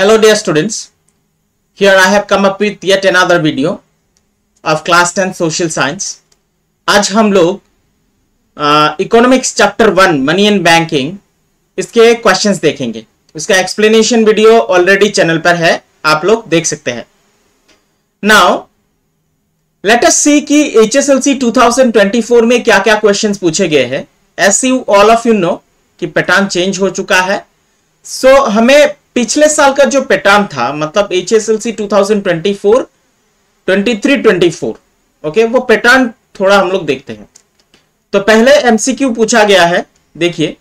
Hello dear students, here I have come up with yet another video of class 10 social science. आज हम लोग economics chapter 1 money and banking इसके questions देखेंगे. इसका explanation video already channel पर है, आप लोग देख सकते हैं. नाउ लेट अस सी कि HSLC 2024 में क्या क्या क्वेश्चंस पूछे गए हैं. As you all of you know कि पैटर्न चेंज हो चुका है. सो हमें पिछले साल का जो पैटर्न था, मतलब HSLC 2024 23-24, ओके, वो पैटर्न थोड़ा हम लोग देखते हैं. तो पहले MCQ पूछा गया है. देखिए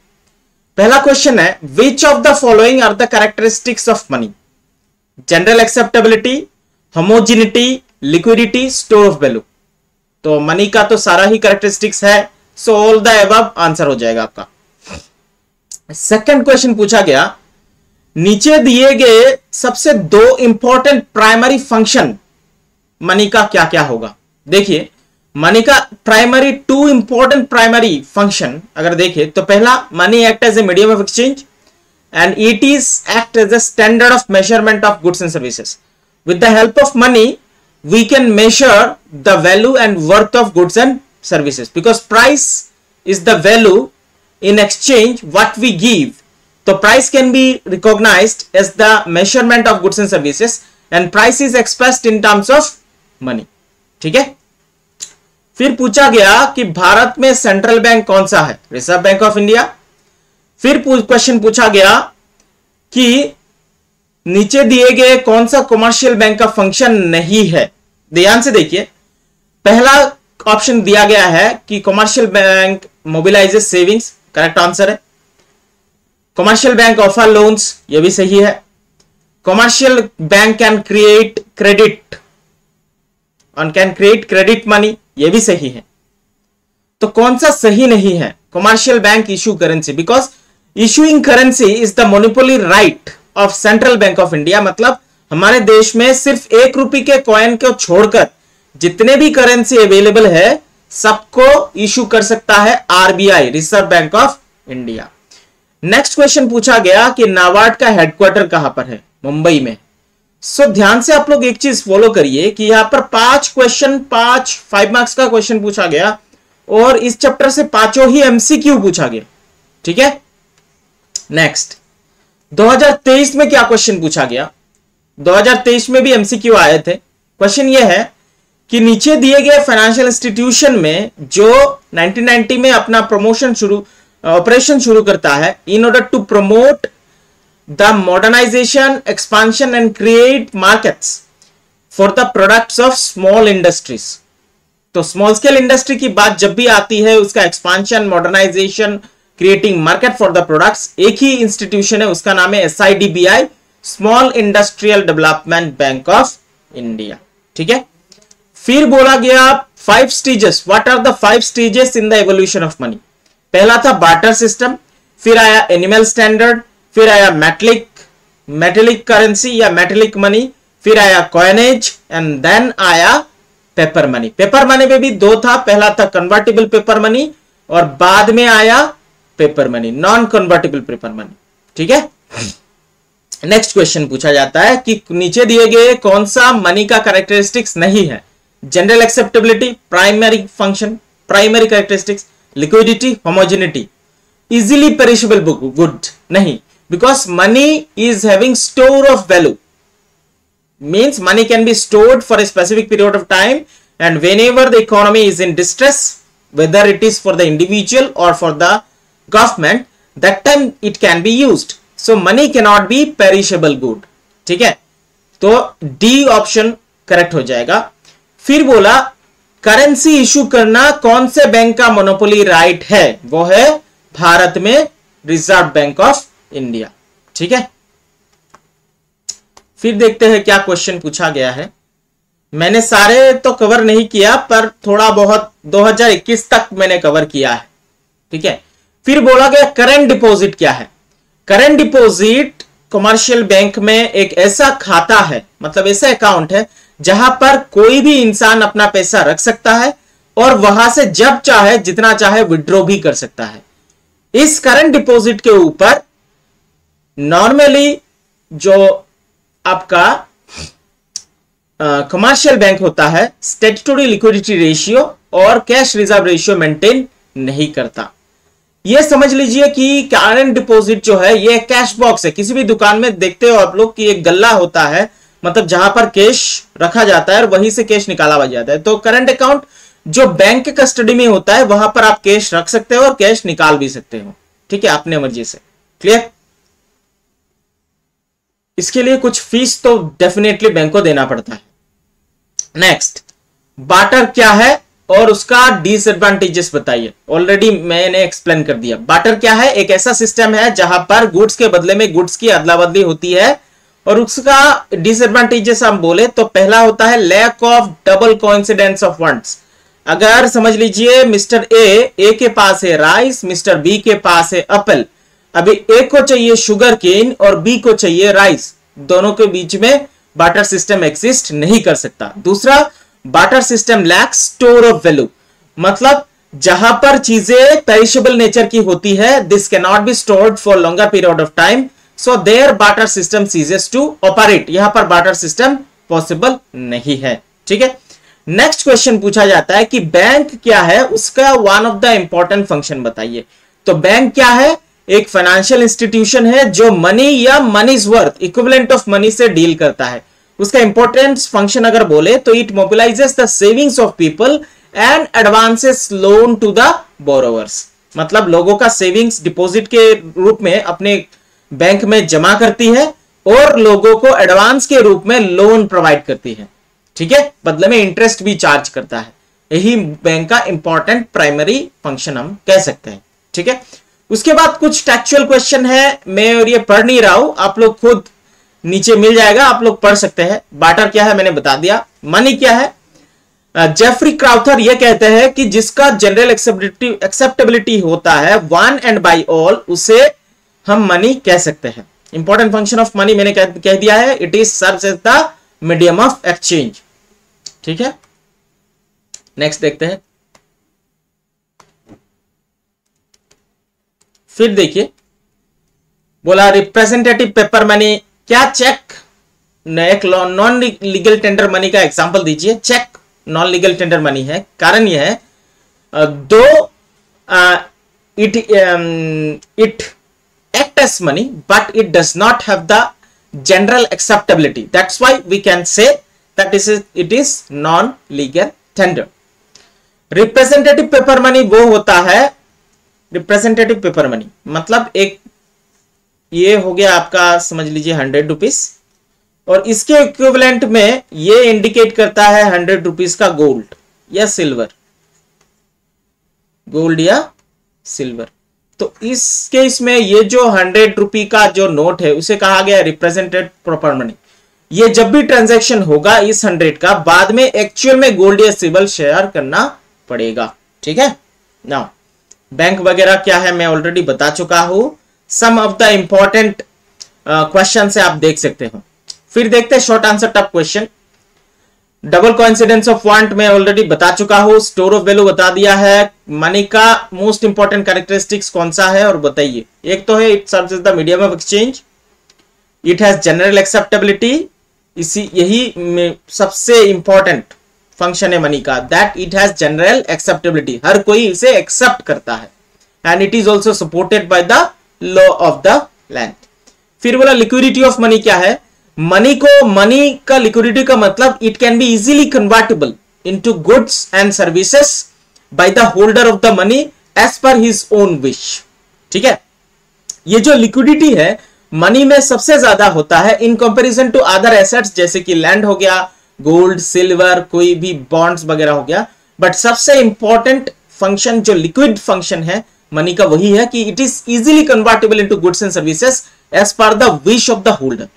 पहला क्वेश्चन है, which of the following are the characteristics of money? General acceptability, homogeneity, liquidity, store of value. तो मनी का तो सारा ही कैरेक्टरिस्टिक्स है, so all the above answer हो जाएगा आपका. सेकंड क्वेश्चन पूछा गया, नीचे दिए गए सबसे दो इंपॉर्टेंट प्राइमरी फंक्शन मनी का क्या क्या होगा. देखिए मनी का टू इंपॉर्टेंट प्राइमरी फंक्शन अगर देखें तो पहला, money act as a medium of exchange and it is act as a standard of measurement of goods and services. With the help of money we can measure the value and worth of goods and services, because price is the value in exchange what we give. So price can be recognized as the measurement of goods and services and price is expressed in terms of money. ठीक है. फिर पूछा गया कि भारत में central bank कौन सा है? Reserve bank of India. फिर क्वेश्चन पूछा गया कि नीचे दिए गए कौन सा कमर्शियल बैंक का फंक्शन नहीं है? ध्यान से देखिए, पहला ऑप्शन दिया गया है कि commercial bank mobilises savings, correct answer है. कमर्शियल बैंक ऑफर लोन्स, यह भी सही है. Commercial bank can create credit और कैन क्रिएट क्रेडिट मनी, यह भी सही है. तो कौन सा सही नहीं है? Commercial bank issue currency, because issuing currency is the monopoly right of central bank of India. मतलब हमारे देश में सिर्फ 1 रुपए के कॉइन को छोड़कर जितने भी करेंसी अवेलेबल है सबको इशू कर सकता है RBI, reserve bank of India. Next question पूछा गया कि नाबार्ड का हेडक्वार्टर कहां पर है? मुंबई में. सो ध्यान से आप लोग एक चीज फॉलो करिए कि यहां पर 5 क्वेश्चन 5 मार्क्स का क्वेश्चन पूछा गया और इस चैप्टर से 5 ही MCQ पूछा गया. ठीक है. नेक्स्ट 2023 में क्या क्वेश्चन पूछा गया? 2023 में भी MCQ आए थे. क्वेश्चन यह है कि नीचे दिए गए फाइनेंशियल इंस्टीट्यूशन में जो 1990 में अपना ऑपरेशन शुरू करता है in order to promote the modernisation, expansion and create markets for the products of small industries. तो स्मॉल स्केल इंडस्ट्री की बात जब भी आती है, उसका expansion, modernisation, creating market for the products, एक ही इंस्टीट्यूशन है, उसका नाम है SIDBI, small industrial development bank of India. ठीक है. फिर बोला गया 5 stages. What are the 5 stages in the evolution of money? पहला था बार्टर सिस्टम, फिर आया एनिमल स्टैंडर्ड, फिर आया मेटेलिक करेंसी या मेटेलिक मनी, फिर आया कॉइनेज एंड देन आया पेपर मनी. पेपर मनी में भी 2 था, पहला था कन्वर्टिबल पेपर मनी और बाद में आया paper money, non convertible paper money. ठीक है. नेक्स्ट क्वेश्चन पूछा जाता है कि नीचे दिए गए कौन सा मनी का कैरेक्टरिस्टिक्स नहीं है? General acceptability, primary function, primary characteristics, liquidity, homogeneity, easily perishable good नहीं, because money is having store of value. Means money can be stored for a specific period of time and whenever the economy is in distress, whether it is for the individual और for the government, that time it can be used. So money can not be perishable good. ठीक है. तो D option correct हो जाएगा. फिर बोला currency issue करना कौन से बैंक का मोनोपोली राइट है? वो है भारत में रिजर्व बैंक ऑफ इंडिया. ठीक है. फिर देखते हैं क्या क्वेश्चन पूछा गया है. मैंने सारे तो कवर नहीं किया पर थोड़ा बहुत 2021 तक मैंने कवर किया है. ठीक है. फिर बोला गया करंट डिपॉजिट क्या है? करंट डिपॉजिट कमर्शियल बैंक में एक ऐसा खाता है, मतलब ऐसा अकाउंट है जहां पर कोई भी इंसान अपना पैसा रख सकता है और वहां से जब चाहे जितना चाहे विड्रॉ भी कर सकता है. इस करंट डिपॉजिट के ऊपर नॉर्मली जो आपका कमर्शियल बैंक होता है स्टैट्यूटरी लिक्विडिटी रेशियो और कैश रिजर्व रेशियो मेंटेन नहीं करता। ये समझ लीजिए कि करंट डिपॉजिट जो है ये कैश बॉक्स है। किसी भी दुकान में देखते हो आप लोग कि एक गल्ला होता है, मतलब जहां पर कैश रखा जाता है और वहीं से कैश निकाला जाता है। तो करंट अकाउंट जो बैंक के कस्टडी में होता है वहां पर आप कैश रख सकते हो और कैश निकाल भी सकते हो, ठीक है, अपने मर्जी से। क्लियर? इसके लिए कुछ फीस तो डेफिनेटली बैंक को देना पड़ता है। नेक्स्ट, बार्टर क्या है और उसका डिसएडवांटेजेस बताइए। ऑलरेडी मैंने एक्सप्लेन कर दिया। बार्टर क्या है? एक ऐसा सिस्टम है जहां पर गुड्स के बदले में गुड्स की अदला बदली होती है। और उसका डिसएडवांटेजेस हम बोले तो पहला होता है lack of double coincidence of funds. अगर समझ लीजिए मिस्टर ए के पास है राइस, मिस्टर बी के पास है एप्पल। अभी ए को चाहिए शुगर केन और बी को चाहिए राइस, दोनों के बीच में बार्टर सिस्टम एग्जिस्ट नहीं कर सकता। दूसरा, barter system lacks store of value, मतलब जहां पर चीजें पेरिशेबल नेचर की होती है, this can not be stored for longer period of time, so there barter system ceases to operate. यहां पर बार्टर सिस्टम पॉसिबल नहीं है, ठीक है। नेक्स्ट क्वेश्चन पूछा जाता है कि बैंक क्या है, उसका one of the important function बताइए। तो बैंक क्या है? एक फाइनेंशियल इंस्टीट्यूशन है जो मनी या money's worth equivalent of money से डील करता है। उसका इंपॉर्टेंस फंक्शन अगर बोले तो it mobilises the savings of people and advances loan to the borrowers, मतलब लोगों का सेविंग्स डिपॉजिट के रूप में अपने बैंक में जमा करती है और लोगों को एडवांस के रूप में लोन प्रोवाइड करती है, ठीक है, बदले में इंटरेस्ट भी चार्ज करता है। यही बैंक का इंपॉर्टेंट प्राइमरी फंक्शन हम कह सकते हैं, ठीक है। उसके बाद कुछ टेक्चुअल क्वेश्चन है, मैं और ये पढ़ नहीं रहा हूं, आप लोग खुद नीचे मिल जाएगा, आप लोग पढ़ सकते हैं। बार्टर क्या है मैंने बता दिया। मनी क्या है? जेफरी क्राउथर ये कहते हैं कि जिसका जनरल एक्सेप्टेबिलिटी होता है वन एंड बाय ऑल, उसे हम मनी कह सकते हैं। इंपॉर्टेंट फंक्शन ऑफ मनी मैंने कह दिया है, it is serves as the medium of exchange, ठीक है। नेक्स्ट देखते हैं। फिर देखिए, बोला रिप्रेजेंटेटिव पेपर मनी क्या? चेक, एक नॉन लीगल टेंडर मनी का एग्जांपल दीजिए। Cheque non legal tender money है। कारण यह है though it act as money but it does not have the general acceptability, that's why we can say that it is non legal tender. representative paper money वो होता है, representative paper money मतलब एक ये हो गया आपका समझ लीजिए 100 रुपीज, और इसके इक्विवेलेंट में ये इंडिकेट करता है 100 रुपीज का गोल्ड या सिल्वर, गोल्ड या सिल्वर। तो इस केस में ये जो 100 रुपी का जो नोट है उसे कहा गया रिप्रेजेंटेड प्रॉपर मनी। ये जब भी ट्रांजैक्शन होगा इस 100 का, बाद में एक्चुअल में गोल्ड या सिल्वर शेयर करना पड़ेगा, ठीक है ना। बैंक वगैरह क्या है मैं ऑलरेडी बता चुका हूं। सम ऑफ द इंपॉर्टेंट क्वेश्चन से आप देख सकते हो। फिर देखते हैं short answer tough question. Double coincidence of want मैं ऑलरेडी बता चुका हूं। स्टोर ऑफ वैल्यू बता दिया है। मनी का मोस्ट इंपॉर्टेंट कैरेक्टरिस्टिक्स कौन सा है और बताइए। एक तो है it serves as the medium of exchange, it has general acceptability, इसी यही सबसे इंपॉर्टेंट फंक्शन है मनी का, that it has general acceptability, हर कोई इसे एक्सेप्ट करता है, and it is also supported by the law of the land. फिर बोला लिक्विडिटी ऑफ मनी क्या है। मनी का लिक्विडिटी का मतलब it can be easily convertible into goods and services by the holder of the money as per his own wish, ठीक है। ये जो लिक्विडिटी है मनी में सबसे ज्यादा होता है in comparison to other assets, जैसे कि लैंड हो गया, गोल्ड, सिल्वर, कोई भी बॉन्ड्स वगैरह हो गया। बट सबसे इंपॉर्टेंट फंक्शन जो लिक्विड फंक्शन है मनी का वही है कि it is easily convertible into goods and services as per the wish of the holder,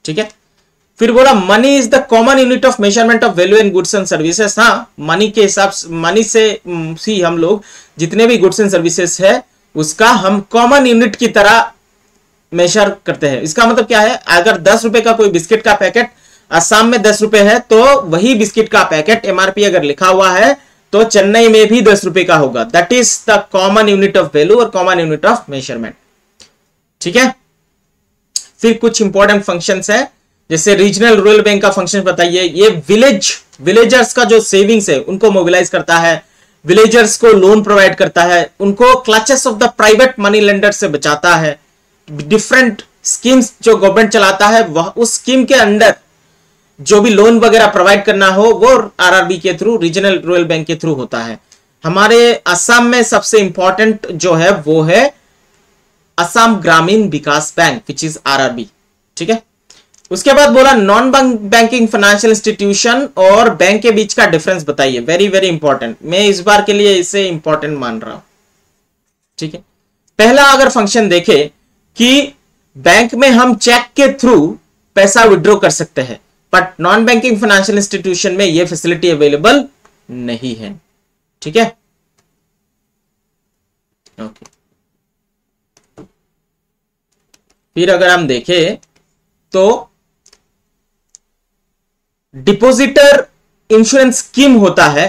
ठीक है। फिर बोला money is the common unit of measurement of value in goods and services. हाँ, मनी के हिसाब से, मनी से ही हम लोग जितने भी गुड्स एंड सर्विसेज है उसका हम कॉमन यूनिट की तरह मेजर करते हैं। इसका मतलब क्या है, अगर 10 रुपए का कोई बिस्किट का पैकेट असम में 10 रुपए है तो वही बिस्किट का पैकेट एमआरपी अगर लिखा हुआ है तो चेन्नई में भी 10 रुपए का होगा। That is the common unit of value और कॉमन यूनिट ऑफ मेजरमेंट, ठीक है। फिर कुछ इंपॉर्टेंट फंक्शंस है जैसे रीजनल रूरल बैंक का फंक्शन बताइए, ये विलेजर्स का जो सेविंग्स है उनको मोबिलाइज करता है, विलेजर्स को लोन प्रोवाइड करता है, उनको clutches of the private money lender से बचाता है। डिफरेंट स्कीम्स जो गवर्नमेंट चलाता है वह उस स्कीम के अंडर जो भी लोन वगैरह प्रोवाइड करना हो वो आरआरबी के थ्रू, रीजनल रूरल बैंक के थ्रू होता है। हमारे असम में सबसे इंपॉर्टेंट जो है वो है असम ग्रामीण विकास बैंक विच इज आरआरबी। ठीक है, उसके बाद बोला नॉन बैंकिंग फाइनेंशियल इंस्टीट्यूशन और बैंक के बीच का डिफरेंस बताइए। वेरी वेरी इंपॉर्टेंट, मैं इस बार के लिए इसे इंपॉर्टेंट मान रहा हूं। ठीक है, पहला अगर फंक्शन देखे कि बैंक में हम चेक के थ्रू पैसा विड्रॉ कर सकते हैं, but non banking financial institution में यह फैसिलिटी अवेलेबल नहीं है। ठीक है, ओके। फिर अगर हम देखें तो डिपॉजिटर इंश्योरेंस स्कीम होता है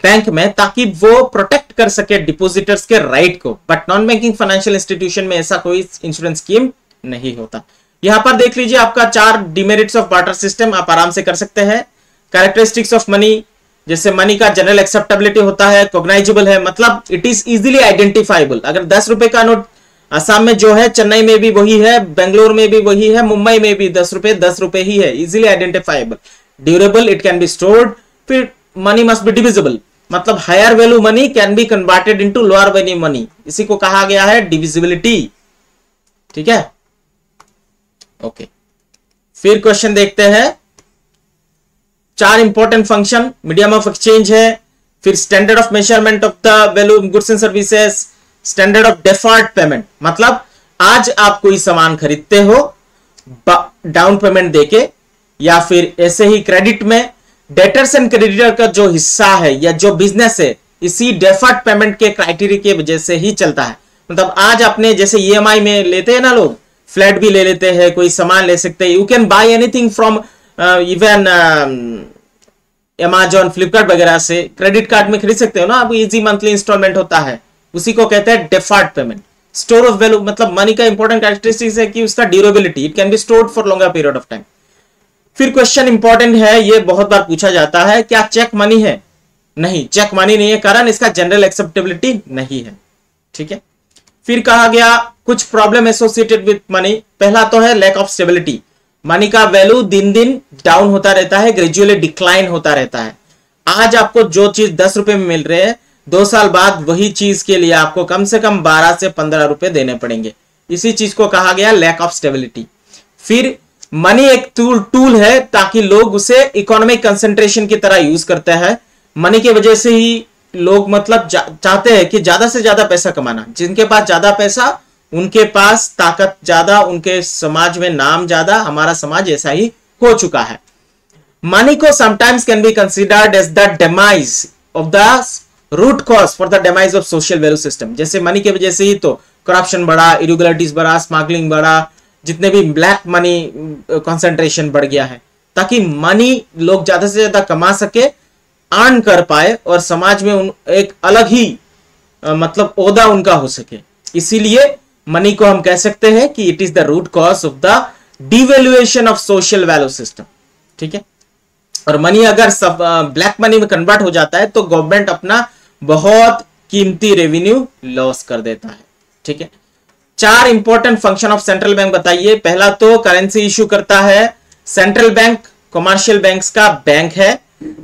बैंक में ताकि वो प्रोटेक्ट कर सके डिपॉजिटर्स के राइट को, but non banking financial institution में ऐसा कोई इंश्योरेंस स्कीम नहीं होता। यहां पर देख लीजिए आपका 4 डिमेरिट्स ऑफ बार्टर सिस्टम आप आराम से कर सकते हैं। कैरेक्टरिस्टिक्स ऑफ मनी, जैसे मनी का जनरल एक्सेप्टेबिलिटी होता है, कॉग्नाइजेबल है, मतलब इट इज इजीली आइडेंटिफाइबल। अगर 10 रुपए का नोट असम में जो है, चेन्नई में भी वही है, बेंगलोर में भी वही है, मुंबई में भी 10 रुपए ही है, easily identifiable. Durable, it can be stored. फिर मनी मस्ट बी डिविजिबल, मतलब higher value money can be converted into lower value money, इसी को कहा गया है डिविजिबिलिटी। ठीक है, ओके। फिर क्वेश्चन देखते हैं, 4 important function, medium of exchange है, फिर standard of measurement of the value goods and services, standard of deferred payment, मतलब आज आप कोई सामान खरीदते हो डाउन पेमेंट देके या फिर ऐसे ही क्रेडिट में, डेटर्स एंड क्रेडिटर का जो हिस्सा है या जो बिजनेस है इसी डेफर्ड पेमेंट के क्राइटेरिया की वजह से ही चलता है। मतलब आज अपने जैसे ईएमआई में लेते हैं ना लोग, फ्लैट भी ले लेते हैं, कोई सामान ले सकते हैं, you can buy anything from even Amazon, Flipkart वगैरह से क्रेडिट कार्ड में खरीद सकते हो ना आप, इजी मंथली इंस्टॉलमेंट होता है, उसी को कहते हैं deferred payment. Store of value, मतलब मनी का इंपॉर्टेंट कैरेक्टरिस्टिक्स है कि उसका durability, it can be stored for longer period of time. फिर क्वेश्चन इंपॉर्टेंट है, ये बहुत बार पूछा जाता है, क्या चेक मनी है? नहीं, चेक मनी नहीं है, कारण इसका जनरल एक्सेप्टेबिलिटी नहीं है। ठीक है, फिर कहा गया कुछ प्रॉब्लम एसोसिएटेड विद मनी। पहला तो है लैक ऑफ स्टेबिलिटी, मनी का वैल्यू दिन दिन डाउन होता रहता है, ग्रेजुअली डिक्लाइन होता रहता है। आज आपको जो चीज 10 रुपए में मिल रहे हैं, 2 साल बाद वही चीज के लिए आपको कम से कम 12 से 15 रुपए देने पड़ेंगे, इसी चीज को कहा गया लैक ऑफ स्टेबिलिटी। फिर मनी एक टूल है ताकि लोग उसे इकोनॉमिक कंसंट्रेशन की तरह यूज करते हैं। मनी की वजह से ही लोग मतलब चाहते हैं कि ज्यादा से ज्यादा पैसा कमाना, जिनके पास ज्यादा पैसा उनके पास ताकत ज्यादा, उनके समाज में नाम ज्यादा, हमारा समाज ऐसा ही हो चुका है। मनी को sometimes can be considered as the demise of the root cause for the demise of social value system. जैसे मनी की वजह से ही तो करप्शन बढ़ा, इरेगुलरिटीज बढ़ा, स्मगलिंग बढ़ा, जितने भी ब्लैक मनी कंसंट्रेशन बढ़ गया है, ताकि मनी लोग ज्यादा से ज्यादा कमा सके, अर्न कर पाए और समाज में एक अलग ही मतलब ओहदा उनका हो सके। इसीलिए मनी को हम कह सकते हैं कि it is the root cause of the devaluation of social value system. ठीक है, और मनी अगर सब ब्लैक मनी में कन्वर्ट हो जाता है तो गवर्नमेंट अपना बहुत कीमती रेवेन्यू लॉस कर देता है। ठीक है, 4 important function of central bank बताइए। पहला तो करेंसी इश्यू करता है, सेंट्रल बैंक कमर्शियल बैंक्स का बैंक है,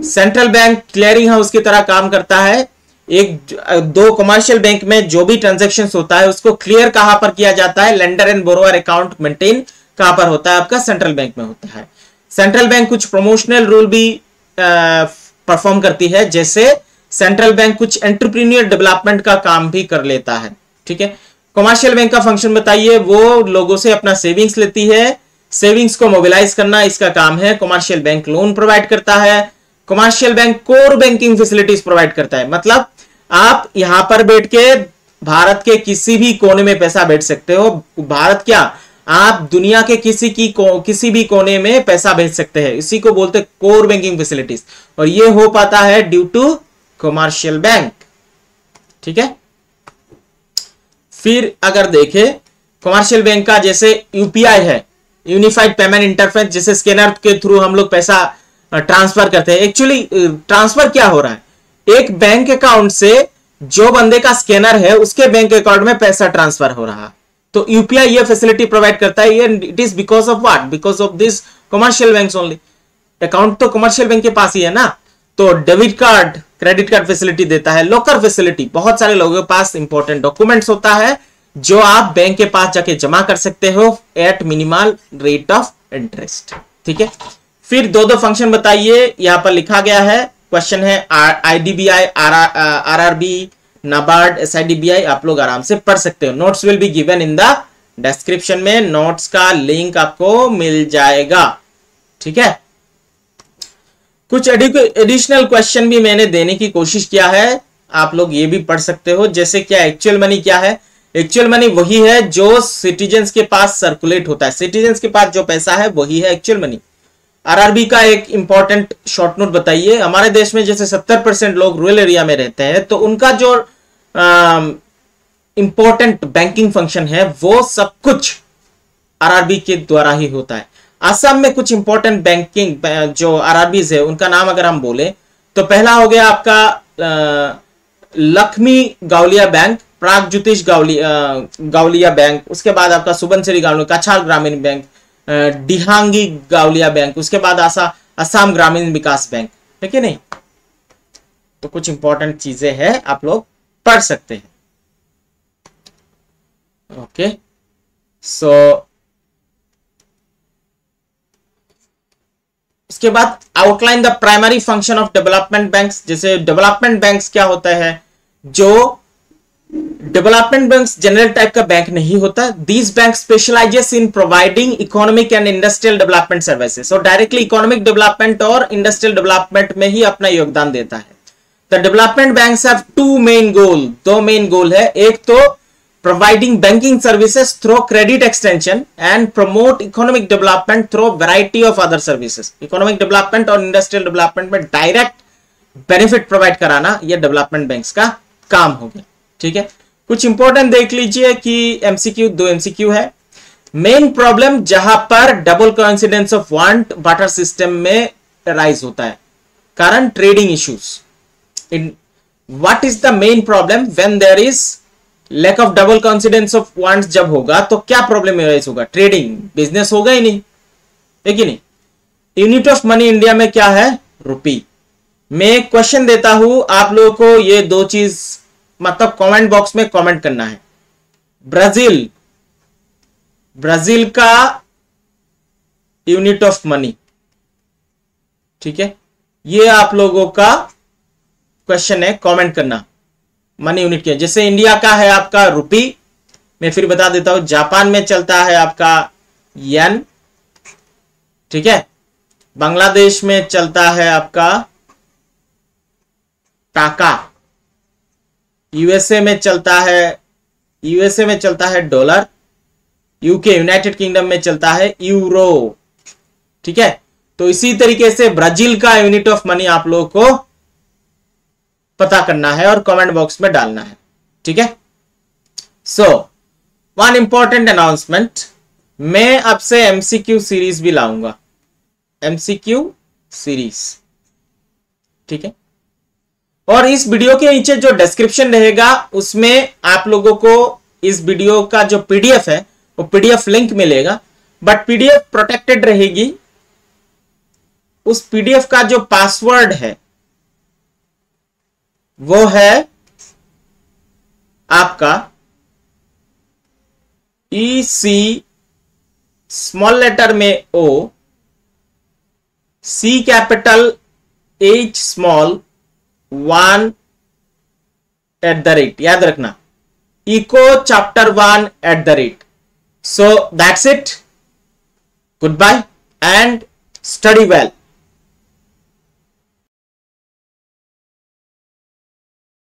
सेंट्रल बैंक क्लियरिंग हाउस की तरह काम करता है। दो कमर्शियल बैंक में जो भी ट्रांजैक्शंस होता है उसको क्लियर कहां पर किया जाता है, lender and borrower account maintain कहां पर होता है, आपका सेंट्रल बैंक में होता है। सेंट्रल बैंक कुछ प्रमोशनल रूल भी परफॉर्म करती है, जैसे सेंट्रल बैंक कुछ एंटरप्रेन्योर डेवलपमेंट का काम भी कर लेता है। ठीक है, कमर्शियल बैंक का फंक्शन बताइए। वो लोगों से अपना सेविंग्स लेती है, सेविंग्स को मोबिलाइज करना इसका काम है। कमर्शियल बैंक लोन प्रोवाइड करता है, commercial bank core banking facilities provide करता है। मतलब आप यहां पर बैठ के भारत के किसी भी कोने में पैसा भेज सकते हो। भारत क्या, आप दुनिया के किसी भी कोने में पैसा भेज सकते हैं, इसी को बोलते हैं कोर बैंकिंग फैसिलिटीज, और ये हो पाता है ड्यू टू कमर्शियल बैंक। ठीक है, फिर अगर देखें कमर्शियल बैंक का जैसे यूपीआई है, यूनिफाइड पेमेंट इंटरफेस, जिसे स्कैनर के थ्रू हम लोग पैसा ट्रांसफर करते हैं। एक्चुअली ट्रांसफर क्या हो रहा है, एक बैंक अकाउंट से जो बंदे का स्कैनर है उसके बैंक अकाउंट में पैसा ट्रांसफर हो रहा है। तो यूपीआई ये फैसिलिटी प्रोवाइड करता है। ये it is because of what, because of this commercial banks only. Account तो कमर्शियल बैंक के पास ही है ना, तो debit card credit card facility देता है। लॉकर फैसिलिटी, बहुत सारे लोगों के पास इंपॉर्टेंट डॉक्यूमेंट्स होता है जो आप बैंक के पास जाके जमा कर सकते हो at minimal rate of interest. ठीक है, फिर दो फंक्शन बताइए, यहां पर लिखा गया है। क्वेश्चन है आईडीबीआई, आरआरबी, नाबार्ड, एसआईडीबीआई, आप लोग आराम से पढ़ सकते हो। Notes will be given in the description में, नोट्स का लिंक आपको मिल जाएगा। ठीक है, कुछ एडिशनल क्वेश्चन भी मैंने देने की कोशिश किया है, आप लोग ये भी पढ़ सकते हो। जैसे क्या एक्चुअल मनी क्या है, एक्चुअल मनी वही है जो सिटीजन्स के पास सर्कुलेट होता है, सिटीजन्स के पास जो पैसा है वही है एक्चुअल मनी। आरआरबी का एक इंपॉर्टेंट शॉर्ट नोट बताइए। हमारे देश में जैसे 70% लोग रूरल एरिया में रहते हैं, तो उनका जो इंपॉर्टेंट बैंकिंग फंक्शन है वो सब कुछ आरआरबी के द्वारा ही होता है। असम में कुछ इंपॉर्टेंट बैंकिंग जो आरआरबीज है उनका नाम अगर हम बोले तो पहला हो गया आपका लक्ष्मी गावलिया बैंक, प्रागज्योतिष गावलिया बैंक, उसके बाद आपका सुबनसिरी गावलिया, कछार ग्रामीण बैंक, डिहांगी गावलिया बैंक, उसके बाद असम ग्रामीण विकास बैंक। है कि नहीं? तो कुछ इंपॉर्टेंट चीजें हैं, आप लोग पढ़ सकते हैं। ओके, सो उसके बाद outline the primary function of development banks. जैसे डेवलपमेंट बैंक्स क्या होता है, जो डेवलपमेंट बैंक्स जनरल टाइप का बैंक नहीं होता। These bank specialises in providing economic and industrial development services. और डायरेक्टली इकोनॉमिक डेवलपमेंट और इंडस्ट्रियल डेवलपमेंट में ही अपना योगदान देता है। The development banks have two main goal, दो मेन गोल है। एक तो providing banking services through credit extension and promote economic development through variety of other services। economic development और industrial development में direct benefit provide कराना ये development banks का काम हो गया। ठीक है, कुछ important देख लीजिए कि MCQ, दो MCQ है। मेन प्रॉब्लम जहां पर double coincidence of want barter system में राइज होता है, कारण trading issues. What is the main problem when there is lack of double coincidence of wants? जब होगा तो क्या प्रॉब्लम राइज होगा? ट्रेडिंग बिजनेस होगा ही नहीं, है कि नहीं? यूनिट ऑफ मनी इंडिया में क्या है? रुपी। मैं क्वेश्चन देता हूं आप लोगों को, ये दो चीज मतलब कमेंट बॉक्स में कमेंट करना है। ब्राजील का यूनिट ऑफ मनी, ठीक है, ये आप लोगों का क्वेश्चन है, कमेंट करना। मनी यूनिट क्या? जैसे इंडिया का है आपका रुपी, मैं फिर बता देता हूं। जापान में चलता है आपका येन, ठीक है। बांग्लादेश में चलता है आपका टाका। यूएसए में चलता है डॉलर। यूके यूनाइटेड किंगडम में चलता है यूरो, ठीक है। तो इसी तरीके से ब्राजील का यूनिट ऑफ मनी आप लोगों को पता करना है और कमेंट बॉक्स में डालना है, ठीक है। सो वन इंपॉर्टेंट अनाउंसमेंट, मैं अब से एमसीक्यू सीरीज भी लाऊंगा, एमसीक्यू सीरीज, ठीक है। और इस वीडियो के नीचे जो डिस्क्रिप्शन रहेगा उसमें आप लोगों को इस वीडियो का जो पीडीएफ है वो पीडीएफ लिंक मिलेगा, बट पीडीएफ प्रोटेक्टेड रहेगी। उस पीडीएफ का जो पासवर्ड है वो है आपका EC स्मॉल लेटर में O, C capital, H small, 1 @ याद रखना, eco chapter 1 @ So that's it. Goodbye and study well.